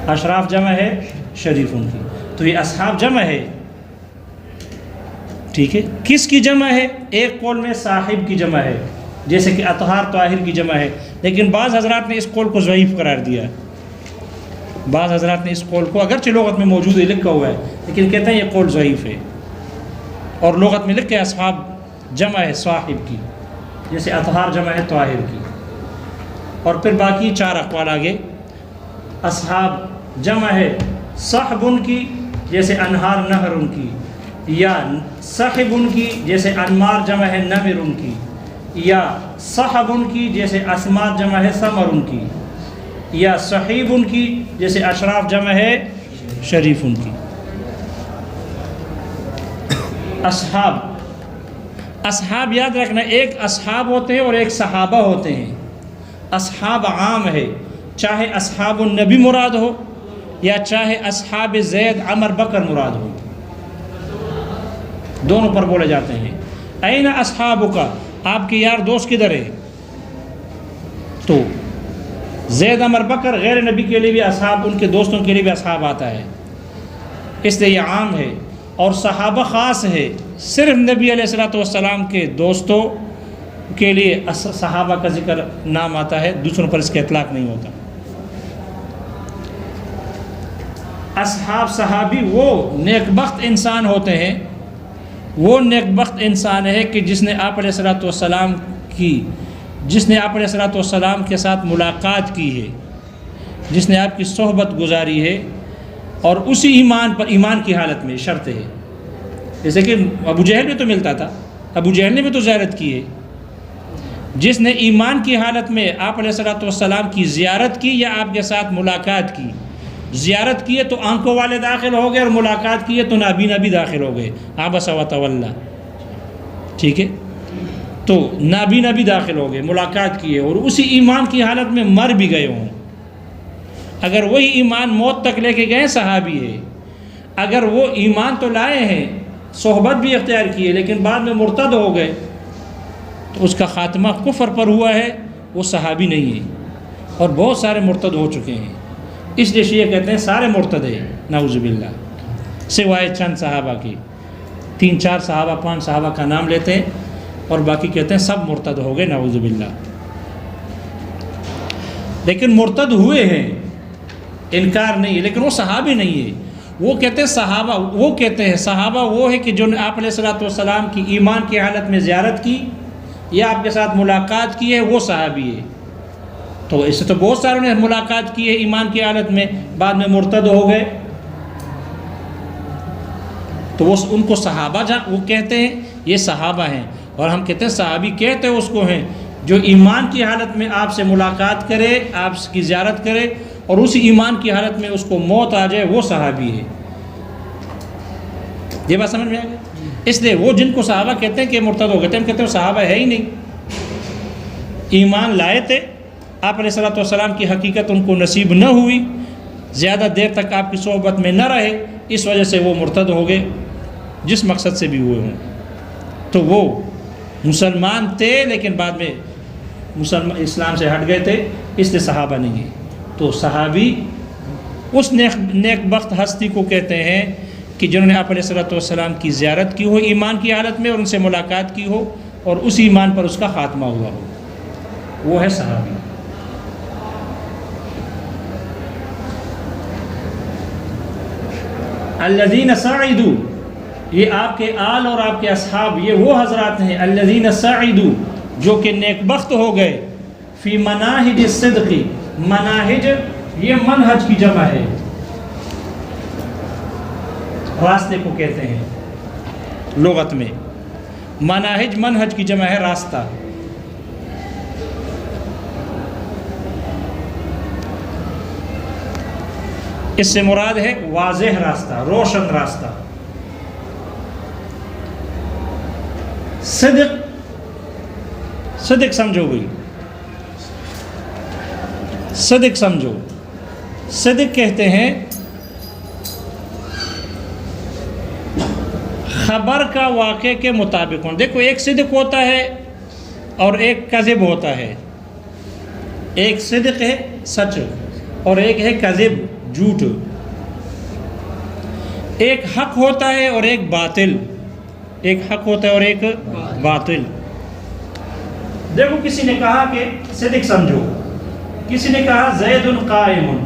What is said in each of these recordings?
اشراف جمع ہے شریفون کی، تو یہ اصحاب جمع ہے، ٹھیک ہے. کس کی جمع ہے؟ ایک قول میں صاحب کی جمع ہے، جیسے کہ اطہار طاہر کی جمع ہے، لیکن بعض حضرات نے اس قول کو ضعیف قرار دیا. بعض حضرات نے اس قول کو، اگرچہ لغت میں موجود ہے لکھا ہوا ہے، لیکن کہتے ہیں یہ قول ضعیف ہے، اور لغت میں لکھے اصحاب جمع ہے صاحب کی، جیسے اطہار جمع ہے طاہر کی. اور پھر باقی 4 اقوال آگے. اصحاب جمع ہے صحب ان کی، جیسے انہار نہر ان کی، یا صحب ان کی جیسے انمار جمع ہے نمر ان کی، یا صحب ان کی جیسے اسمار جمع ہے ثمر ان کی، یا صحیب ان کی جیسے اشراف جمع ہے شریف ان کی. اصحاب یاد رکھنا، ایک اصحاب ہوتے ہیں اور ایک صحابہ ہوتے ہیں. اصحاب عام ہے، چاہے اصحاب النبی مراد ہو یا چاہے اصحاب زید عمر بکر مراد ہو، دونوں پر بولے جاتے ہیں. این اصحابک، آپ کے یار دوست کدھر ہے؟ تو زید عمر بکر غیر نبی کے لیے بھی اصحاب، ان کے دوستوں کے لیے بھی اصحاب آتا ہے، اس لیے یہ عام ہے. اور صحابہ خاص ہے، صرف نبی علیہ الصلوۃ والسلام کے دوستوں کے لیے صحابہ کا ذکر نام آتا ہے، دوسروں پر اس کا اطلاق نہیں ہوتا. اصحاب صحابی وہ نیک بخت انسان ہوتے ہیں، وہ نیک بخت انسان ہے کہ جس نے آپ علیہ الصلوۃ والسلام کے ساتھ ملاقات کی ہے، جس نے آپ کی صحبت گزاری ہے، اور اسی ایمان پر، ایمان کی حالت میں شرط ہے. جیسے کہ ابو جہل بھی تو ملتا تھا، ابو جہل نے بھی تو زیارت کی ہے. جس نے ایمان کی حالت میں آپ علیہ الصلوۃ والسلام کی زیارت کی یا آپ کے ساتھ ملاقات کی، زیارت کی ہے تو آنکھوں والے داخل ہو گئے، اور ملاقات کی ہے تو نابینا بھی داخل ہو گئے، عبس و تولی، ٹھیک ہے. تو نابینا بھی داخل ہو گئے، ملاقات کی ہے، اور اسی ایمان کی حالت میں مر بھی گئے ہوں. اگر وہی ایمان موت تک لے کے گئے صحابی ہے. اگر وہ ایمان تو لائے ہیں، صحبت بھی اختیار کی ہے، لیکن بعد میں مرتد ہو گئے، تو اس کا خاتمہ کفر پر ہوا ہے، وہ صحابی نہیں ہے. اور بہت سارے مرتد ہو چکے ہیں، اس لیے شیعہ کہتے ہیں سارے مرتد ہیں نعوذ باللہ، سوائے چند صحابہ کی. 3-4 صحابہ 5 صحابہ کا نام لیتے ہیں، اور باقی کہتے ہیں سب مرتد ہو گئے نعوذ باللہ. لیکن مرتد ہوئے ہیں، انکار نہیں ہے، لیکن وہ صحابی نہیں ہے. وہ کہتے ہیں صحابہ، وہ کہتے ہیں صحابہ وہ ہے کہ جو نے آپ علیہ الصلوۃ والسلام کی ایمان کی حالت میں زیارت کی یا آپ کے ساتھ ملاقات کی ہے، وہ صحابی ہے. تو اس سے تو بہت ساروں نے ملاقات کی ہے ایمان کی حالت میں، بعد میں مرتد ہو گئے، تو وہ ان کو صحابہ وہ کہتے ہیں، یہ صحابہ ہیں. اور ہم کہتے ہیں صحابی کہتے ہیں اس کو ہیں جو ایمان کی حالت میں آپ سے ملاقات کرے، آپ کی زیارت کرے، اور اسی ایمان کی حالت میں اس کو موت آ جائے، وہ صحابی ہے. یہ بات سمجھ میں آ گئی؟ اس لیے وہ جن کو صحابہ کہتے ہیں کہ مرتد ہو گئے تھے، ہم کہتے ہیں صحابہ ہے ہی نہیں، ایمان لائے تھے، آپ علیہ الصلوۃ والسلام کی حقیقت ان کو نصیب نہ ہوئی، زیادہ دیر تک آپ کی صحبت میں نہ رہے، اس وجہ سے وہ مرتد ہو گئے، جس مقصد سے بھی ہوئے ہوں. تو وہ مسلمان تھے لیکن بعد میں اسلام سے ہٹ گئے تھے، اس لیے صحابہ نہیں ہیں. تو صحابی اس نیک بخت ہستی کو کہتے ہیں کہ جنہوں نے آپ علیہ الصلوۃ والسلام کی زیارت کی ہو ایمان کی حالت میں، اور ان سے ملاقات کی ہو، اور اس ایمان پر اس کا خاتمہ ہوا ہو، وہ ہے صحابی. الذین سعدوا، یہ آپ کے آل اور آپ کے اصحاب، یہ وہ حضرات ہیں الذین سعدوا جو کہ نیک بخت ہو گئے، فی مناہج الصدق، مناہج یہ منہج کی جمع ہے، راستے کو کہتے ہیں لغت میں. مناہج منہج کی جمع ہے راستہ. اس سے مراد ہے واضح راستہ، روشن راستہ. صدق سمجھو گئی، صدق سمجھو. صدق کہتے ہیں خبر کا واقعے کے مطابق ہوں. دیکھو ایک صدق ہوتا ہے اور ایک کذب ہوتا ہے. ایک صدق ہے سچ، اور ایک ہے کذب جھوٹ. ایک حق ہوتا ہے اور ایک باطل. ایک حق ہوتا ہے اور ایک باطل. دیکھو کسی نے کہا کہ صدق سمجھو، کسی نے کہا زید قائم،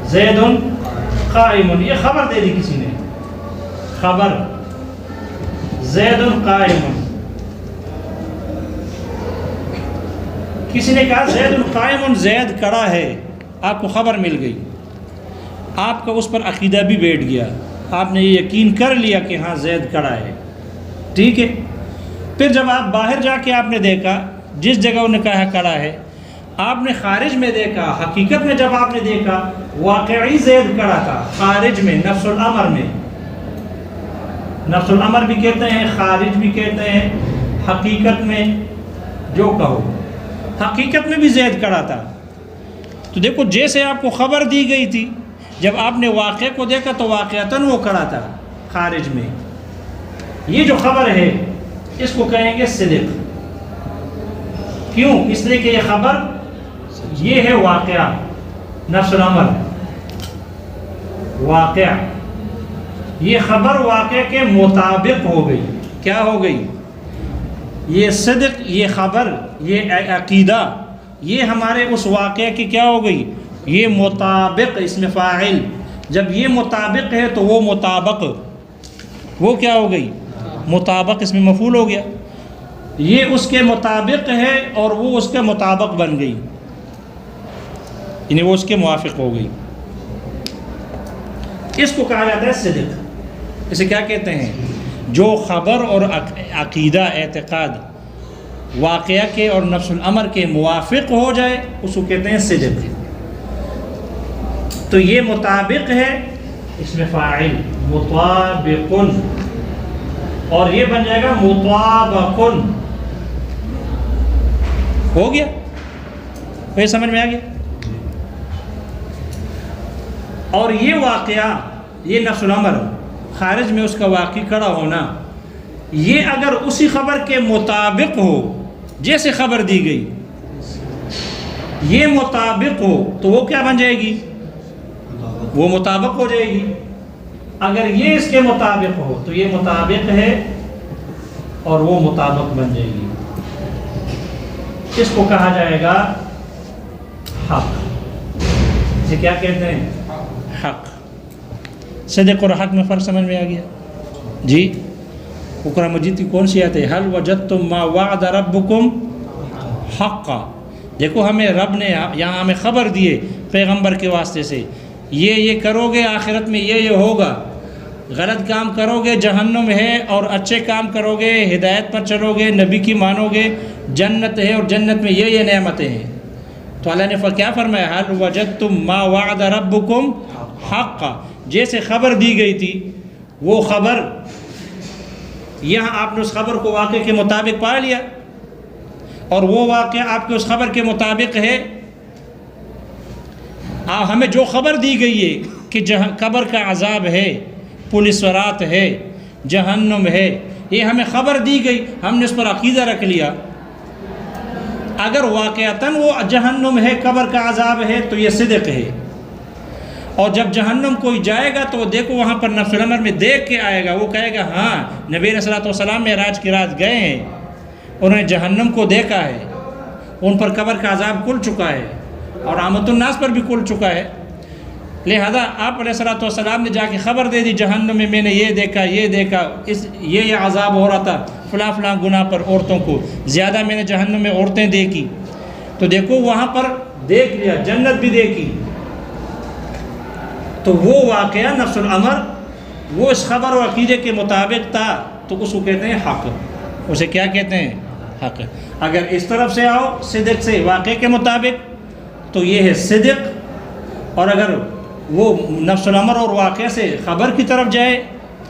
زید قائم، یہ خبر دے دی کسی نے، خبر زید قائم. کسی نے کہا زید قائم، زید کھڑا ہے، آپ کو خبر مل گئی، آپ کا اس پر عقیدہ بھی بیٹھ گیا، آپ نے یہ یقین کر لیا کہ ہاں زید کھڑا ہے، ٹھیک ہے. پھر جب آپ باہر جا کے آپ نے دیکھا جس جگہ انہوں نے کہا کھڑا ہے، آپ نے خارج میں دیکھا، حقیقت میں جب آپ نے دیکھا واقعی زید کھڑا تھا، خارج میں، نفس الامر میں. نفس الامر بھی کہتے ہیں، خارج بھی کہتے ہیں، حقیقت میں جو کہو، حقیقت میں بھی زید کھڑا تھا. تو دیکھو جیسے آپ کو خبر دی گئی تھی، جب آپ نے واقعے کو دیکھا تو واقعتاً وہ کھڑا تھا خارج میں. یہ جو خبر ہے اس کو کہیں گے صدق. کیوں؟ اس لیے کہ یہ خبر، یہ ہے واقعہ، نفس الامر واقعہ، یہ خبر واقعے کے مطابق ہو گئی. کیا ہو گئی؟ یہ صدق، یہ خبر، یہ عقیدہ، یہ ہمارے اس واقعے کی کیا ہو گئی؟ یہ مطابق. اس میں فاعل، جب یہ مطابق ہے تو وہ مطابق، وہ کیا ہو گئی؟ مطابق. اس میں مفعول ہو گیا. یہ اس کے مطابق ہے اور وہ اس کے مطابق بن گئی، یعنی وہ اس کے موافق ہو گئی. اس کو کہا جاتا ہے صدق. اسے کیا کہتے ہیں؟ جو خبر اور عقیدہ، اعتقاد واقعہ کے اور نفس الامر کے موافق ہو جائے اس کو کہتے ہیں صدق. تو یہ مطابق ہے، اس میں فاعل مطابق، اور یہ بن جائے گا مطابق. ہو گیا؟ یہ سمجھ میں آ گیا؟ اور یہ واقعہ، یہ نفس الامر خارج میں اس کا واقعی کھڑا ہونا، یہ اگر اسی خبر کے مطابق ہو جیسے خبر دی گئی، یہ مطابق ہو تو وہ کیا بن جائے گی؟ وہ مطابق ہو جائے گی. اگر یہ اس کے مطابق ہو تو یہ مطابق ہے اور وہ مطابق بن جائے گی. اس کو کہا جائے گا حق. اسے کیا کہتے ہیں؟ حق. صدق اور حق میں فرق سمجھ میں آ گیا؟ جی. قرآن مجید کی کون سی آیت ہے؟ حل وجدتم ما وعد ربکم حقا. دیکھو ہمیں رب نے یہاں ہمیں خبر دیے پیغمبر کے واسطے سے، یہ کرو گے آخرت میں یہ ہوگا، غلط کام کرو گے جہنم ہے، اور اچھے کام کرو گے ہدایت پر چلو گے، نبی کی مانو گے جنت ہے، اور جنت میں یہ نعمتیں ہیں. تو اللہ نے کیا فرمایا؟ حل وجدتم ما وعد ربکم حقا. جیسے خبر دی گئی تھی وہ خبر، یہاں آپ نے اس خبر کو واقعے کے مطابق پا لیا، اور وہ واقعہ آپ کے اس خبر کے مطابق ہے. ہمیں جو خبر دی گئی ہے کہ قبر کا عذاب ہے، پولیس ورات ہے، جہنم ہے، یہ ہمیں خبر دی گئی، ہم نے اس پر عقیدہ رکھ لیا. اگر واقعتاً وہ جہنم ہے، قبر کا عذاب ہے، تو یہ صدق ہے. اور جب جہنم کوئی جائے گا تو دیکھو وہاں پر نفس الامر میں دیکھ کے آئے گا، وہ کہے گا ہاں نبی علیہ الصلوۃ والسلام معراج کی رات گئے ہیں، انہوں نے جہنم کو دیکھا ہے، ان پر قبر کا عذاب کھل چکا ہے اور عامت الناس پر بھی کھل چکا ہے. لہذا آپ علیہ الصلوۃ والسلام نے جا کے خبر دے دی جہنم میں نے یہ دیکھا، یہ دیکھا، یہ عذاب ہو رہا تھا فلاں فلاں گناہ پر عورتوں کو، زیادہ میں نے جہنم میں عورتیں دیکھی. تو دیکھو وہاں پر دیکھ لیا، جنت بھی دیکھی. تو وہ واقعہ نفس الامر وہ اس خبر و عقیدے کے مطابق تھا، تو اس کو کہتے ہیں حق. اسے کیا کہتے ہیں؟ حق. اگر اس طرف سے آؤ صدق سے واقعے کے مطابق تو یہ ہے صدق، اور اگر وہ نفس الامر اور واقعے سے خبر کی طرف جائے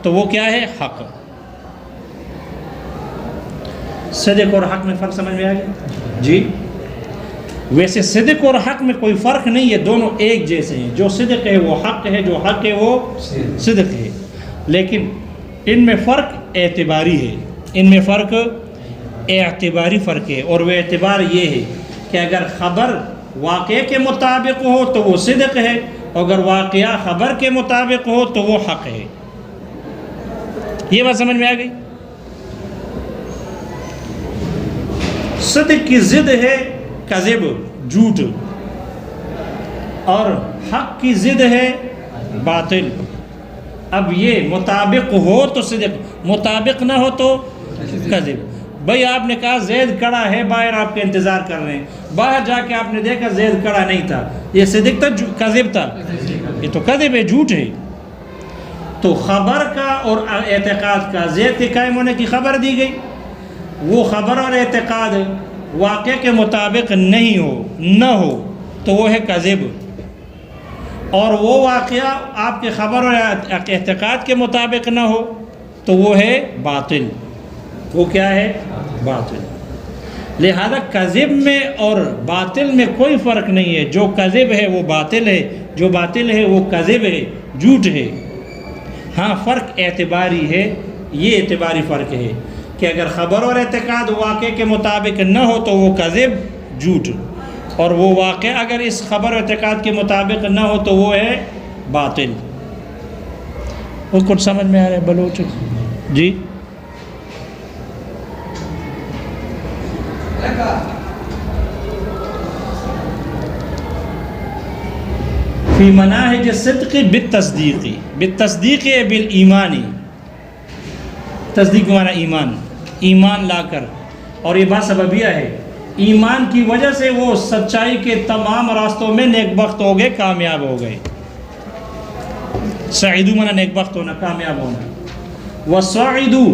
تو وہ کیا ہے؟ حق. صدق اور حق میں فرق سمجھ میں آ گیا؟ جی. ویسے صدق اور حق میں کوئی فرق نہیں ہے، دونوں ایک جیسے ہیں. جو صدق ہے وہ حق ہے، جو حق ہے وہ صدق ہے. لیکن ان میں فرق اعتباری ہے، ان میں فرق اعتباری فرق ہے. اور وہ اعتبار یہ ہے کہ اگر خبر واقعے کے مطابق ہو تو وہ صدق ہے، اگر واقعہ خبر کے مطابق ہو تو وہ حق ہے۔ یہ بات سمجھ میں آ گئی؟ صدق کی ضد ہے کذب، جھوٹ، اور حق کی ضد ہے باطل۔ اب یہ مطابق ہو تو صدق، مطابق نہ ہو تو کذب۔ بھائی آپ نے کہا زید کھڑا ہے، باہر آپ کے انتظار کر رہے ہیں، باہر جا کے آپ نے دیکھا زید کھڑا نہیں تھا، یہ صدق تھا کذب تھا؟ یہ تو کذب ہے، جھوٹ ہے۔ تو خبر کا اور اعتقاد کا، زید کے قائم ہونے کی خبر دی گئی، وہ خبر اور اعتقاد واقعے کے مطابق نہیں ہو، نہ ہو تو وہ ہے کذب، اور وہ واقعہ آپ کے خبر اور اعتقاد کے مطابق نہ ہو تو وہ ہے باطل۔ وہ کیا ہے؟ باطل۔ لہذا کذب میں اور باطل میں کوئی فرق نہیں ہے، جو کذب ہے وہ باطل ہے، جو باطل ہے وہ کذب ہے، جھوٹ ہے۔ ہاں فرق اعتباری ہے، یہ اعتباری فرق ہے کہ اگر خبر اور اعتقاد واقعے کے مطابق نہ ہو تو وہ کذب، جھوٹ، اور وہ واقعہ اگر اس خبر و اعتقاد کے مطابق نہ ہو تو وہ ہے باطل۔ وہ کچھ سمجھ میں آ رہا ہے بلوچ؟ جی فی مناہج الصدق بالتصدیق، بالتصدیق بالایمانی، تصدیق معنی ایمان، ایمان لا کر، اور یہ بات سببیہ ہے، ایمان کی وجہ سے وہ سچائی کے تمام راستوں میں نیک بخت ہو گئے، کامیاب ہو گئے۔ سعیدو معنی نیک بخت ہونا، کامیاب ہونا۔ وصعدو،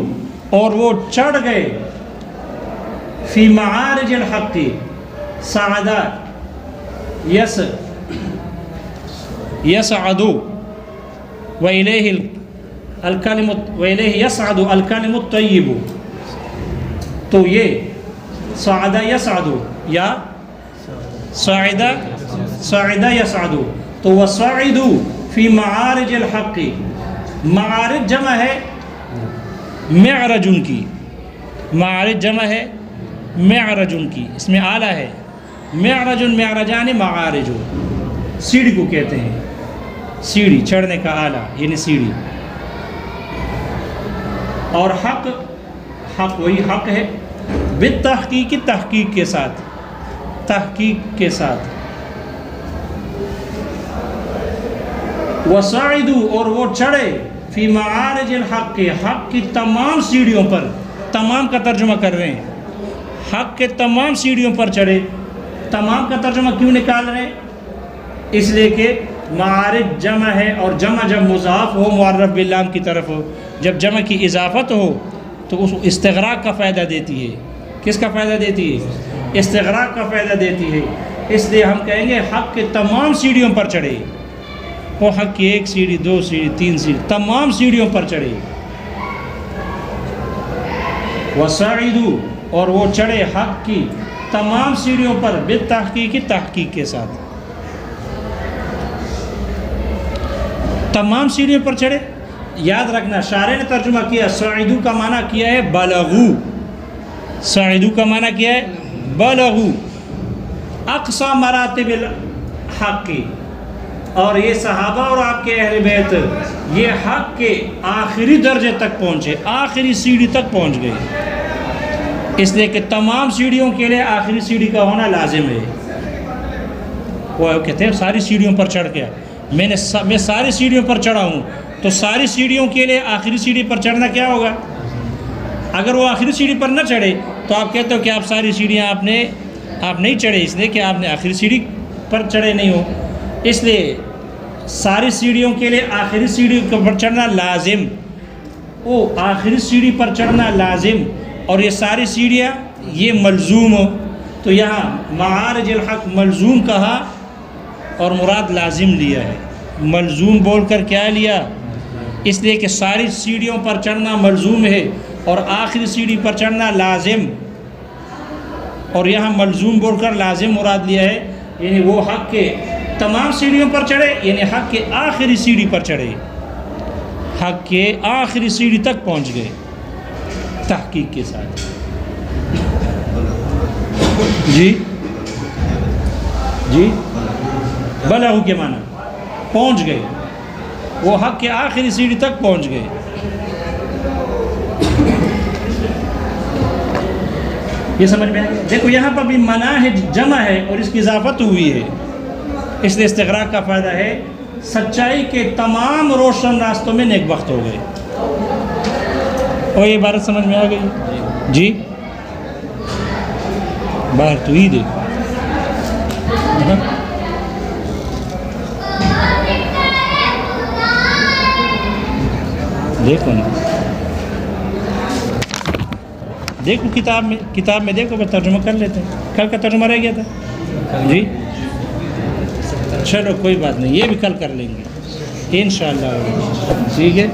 اور وہ چڑھ گئے، فی معارج الحق، سعدہ یسعدو وإلیہ الکلم وإلیہ یسعد الکلم الطیب، تو یہ صعدہ یسعدو یا صعدہ یسعدو، تو وصعدو فی معارج الحق، معارج جمع ہے معرج کی، معارج جمع ہے معرج کی، اس میں اعلیٰ ہے، معرج معرجان معارج، سیڑھی کو کہتے ہیں، سیڑھی چڑھنے کا اعلیٰ یعنی سیڑھی۔ اور حق، حق وہی حق ہے، بالتحقیق، تحقیق کے ساتھ، تحقیق کے ساتھ۔ وصعدوا، اور وہ چڑھے، فی معارج الحق، حق کی تمام سیڑھیوں پر، تمام کا ترجمہ کر رہے ہیں، حق کے تمام سیڑھیوں پر چڑھے۔ تمام کا ترجمہ کیوں نکال رہے ہیں؟ اس لیے کہ معارج جمع ہے، اور جمع جب مضاف ہو معرف باللام کی طرف ہو، جب جمع کی اضافت ہو تو اس استغراق کا فائدہ دیتی ہے۔ کس کا فائدہ دیتی ہے؟ استغراق کا فائدہ دیتی ہے۔ اس لیے ہم کہیں گے حق کے تمام سیڑھیوں پر چڑھے، وہ حق کی ایک سیڑھی، دو سیڑھی، تین سیڑھی، تمام سیڑھیوں پر چڑھے۔ وصعدوا، اور وہ چڑھے حق کی تمام سیڑھیوں پر، بالتحقیق، تحقیق کے ساتھ، تمام سیڑھیوں پر چڑھے۔ یاد رکھنا شارح نے ترجمہ کیا، صعدو کا معنی کیا ہے بلغو، صعدو کا معنی کیا ہے بلغو اقصى مراتب الحق، اور یہ صحابہ اور آپ کے اہل بیت یہ حق کے آخری درجے تک پہنچے، آخری سیڑھی تک پہنچ گئے، اس لیے کہ تمام سیڑھیوں کے لیے آخری سیڑھی کا ہونا لازم ہے۔ وہ کہتے ہیں ساری سیڑھیوں پر چڑھ گیا، میں ساری سیڑھیوں پر چڑھا ہوں، تو ساری سیڑھیوں کے لیے آخری سیڑھی پر چڑھنا کیا ہوگا؟ اگر وہ آخری سیڑھی پر نہ چڑھے تو آپ کہتے ہو کہ آپ ساری سیڑھیاں آپ نہیں چڑھے، اس لیے کہ آپ نے آخری سیڑھی پر چڑھے نہیں ہو۔ اس لیے ساری سیڑھیوں کے لیے آخری سیڑھی پر چڑھنا لازم، وہ آخری سیڑھی پر چڑھنا لازم، اور یہ ساری سیڑھیاں یہ ملزوم ہو، تو یہاں معارج الحق ملزوم کہا اور مراد لازم لیا ہے۔ ملزوم بول کر کیا لیا؟ اس لیے کہ ساری سیڑھیوں پر چڑھنا ملزوم ہے اور آخری سیڑھی پر چڑھنا لازم، اور یہاں ملزوم بول کر لازم مراد لیا ہے، یعنی وہ حق کے تمام سیڑھیوں پر چڑھے، یعنی حق کے آخری سیڑھی پر چڑھے، حق کے آخری سیڑھی تک پہنچ گئے تحقیق کے ساتھ۔ جی جی بلغ کے معنی پہنچ گئے، وہ حق کے آخری سیڑھی تک پہنچ گئے. یہ سمجھ میں آئے؟ دیکھو یہاں پر بھی مناہج جمع ہے اور اس کی اضافت ہوئی ہے، اس لیے استغراق کا فائدہ ہے. سچائی کے تمام روشن راستوں میں نیک بخت ہو گئے. اور یہ عبارت سمجھ میں آ گئی؟ جی باہر تو عید ہے. دیکھو نا، دیکھو کتاب میں دیکھو، بس ترجمہ کر لیتے ہیں. کل کا ترجمہ رہ گیا تھا جی. چلو کوئی بات نہیں، یہ بھی کل کر لیں گے انشاءاللہ. ٹھیک ہے.